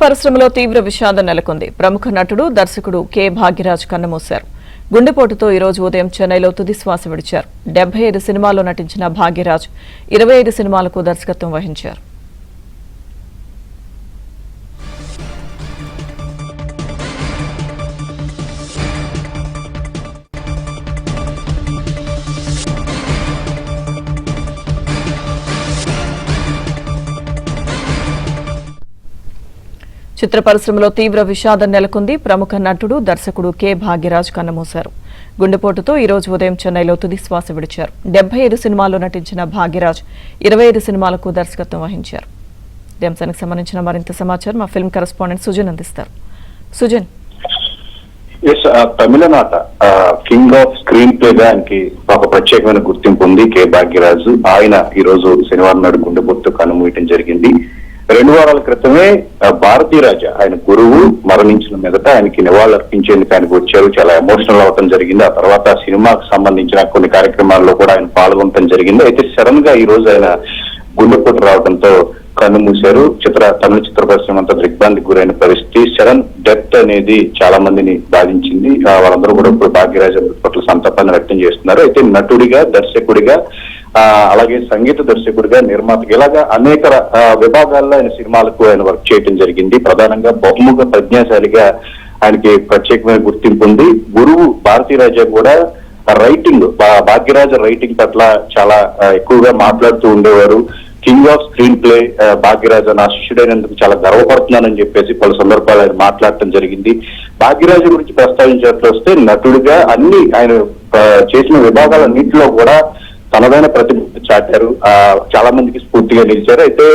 పరిశ్రమలో తీవ్ర విషాదం నెలకొంది. ప్రముఖ నటుడు దర్శకుడు కె భాగ్యరాజ్ కన్నుమూశారు. గుండెపోటుతో ఈ రోజు ఉదయం చెన్నైలో తుది శ్వాస విడిచారు. 75 సినిమాల్లో నటించిన భాగ్యరాజ్ 25 సినిమాలకు దర్శకత్వం వహించారు. చిత్ర పరిశ్రమలో తీవ్ర విషాదం నెలకొంది. ప్రముఖ నటుడు దర్శకుడు కె భాగ్యరాజ్ కన్నుమూశారు. గుండెపోటుతో ఈ రోజు ఉదయం చెన్నైలో తుది శ్వాస విడిచారు. 75 సినిమాల్లో నటించిన భాగ్యరాజ్ 25 సినిమాలకు దర్శకత్వం వహించారు. ఈ అంశానికి సంబంధించిన మరింత సమాచారం మా ఫిల్మ్ కరెస్పాండెంట్ సుజన్ అందిస్తారు. సుజన్, తమిళనాట కింగ్ ఆఫ్ స్క్రీన్ ప్లే గా ఆయనకి ఒక ప్రత్యేకమైన గుర్తింపు ఉంది. కె భాగ్యరాజు ఆయన ఈ రోజు శనివారం నాడు గుండెపోటుతో కన్నుమూయటం జరిగింది. 2 వారాల క్రితమే భారతీ రాజా ఆయన గురువు మరణించిన మీదట ఆయనకి నివాళులు అర్పించేందుకు ఆయనకు వచ్చారు. చాలా ఎమోషనల్ అవటం జరిగింది. ఆ తర్వాత సినిమాకు సంబంధించిన కొన్ని కార్యక్రమాల్లో కూడా ఆయన పాల్గొనడం జరిగింది. అయితే సడన్ గా ఈ రోజు ఆయన గుండెపోటు రావడంతో కన్నుమూశారు. తమిళ చిత్ర పరిశ్రమ అంతా దిగ్భ్రాంతికి గురైన పరిస్థితి. సడన్ డెత్ అనేది చాలా మందిని బాధించింది. వాళ్ళందరూ కూడా ఇప్పుడు భాగ్యరాజ పట్ల సంతాపాన్ని వ్యక్తం చేస్తున్నారు. అయితే నటుడిగా, దర్శకుడిగా, అలాగే సంగీత దర్శకుడిగా, నిర్మాతగా ఇలాగా అనేక విభాగాల్లో ఆయన సినిమాలకు ఆయన వర్క్ చేయడం జరిగింది. ప్రధానంగా బహుముఖ ప్రజ్ఞాశాలిగా ఆయనకి ప్రత్యేకమైన గుర్తింపు ఉంది. గురువు భారతీ రాజా కూడా రైటింగ్, భాగ్యరాజ రైటింగ్ పట్ల చాలా ఎక్కువగా మాట్లాడుతూ ఉండేవారు. King off screen play Bhagyaraja నా శిష్యుడైనందుకు చాలా గర్వపడుతున్నానని చెప్పేసి పలు సందర్భాలు ఆయన మాట్లాడటం జరిగింది. భాగ్యరాజు గురించి ప్రస్తావించినట్లు వస్తే నటుడిగా అన్ని ఆయన చేసిన విభాగాలన్నింటిలో కూడా తనదైన ప్రతిభ చాటారు. చాలా మందికి స్ఫూర్తిగా నిలిచారు. అయితే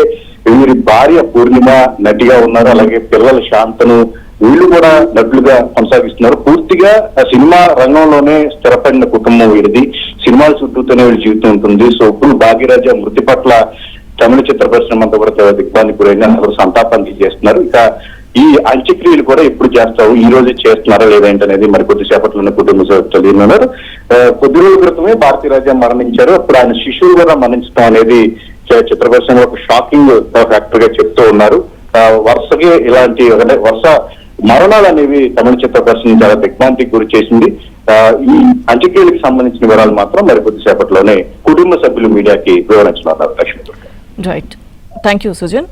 వీరి భార్య పూర్ణిమ నటిగా ఉన్నారు. అలాగే పిల్లలు శాంతను, వీళ్ళు కూడా నటులుగా కొనసాగిస్తున్నారు. పూర్తిగా సినిమా రంగంలోనే స్థిరపడిన కుటుంబం వీరిది. సినిమాల చుట్టూతోనే వీళ్ళ జీవితం ఉంటుంది. సో ఇప్పుడు భాగ్యరాజ మృతి పట్ల తమిళ చిత్ర పరిశ్రమ అంతా కూడా దిగ్భ్రాంతికి గురైన సంతాపాన్ని చేస్తున్నారు. ఇక ఈ అంత్యక్రియలు కూడా ఎప్పుడు చేస్తావు, ఈ రోజు చేస్తున్నారా లేదేంటనేది మరి కొద్దిసేపట్లోనే కుటుంబ సభ్యులు తెలియనున్నారు. కొద్ది రోజుల క్రితమే భారతీ రాజా మరణించారు. అప్పుడు ఆయన శిశువు కూడా మరణించడం అనేది చిత్ర పరిశ్రమలో ఒక షాకింగ్ ఫ్యాక్టర్ గా చెప్తూ ఉన్నారు. వరుసగా ఇలాంటి వరుస మరణాలు అనేవి తమిళ చిత్ర పరిశ్రమ చాలా దిగ్భ్రాంతికి గురి చేసింది. ఈ అంత్యక్రియలకు సంబంధించిన వివరాలు మాత్రం మరి కొద్దిసేపట్లోనే కుటుంబ సభ్యులు మీడియాకి వివరించనున్నారు. Right, thank you Sujan.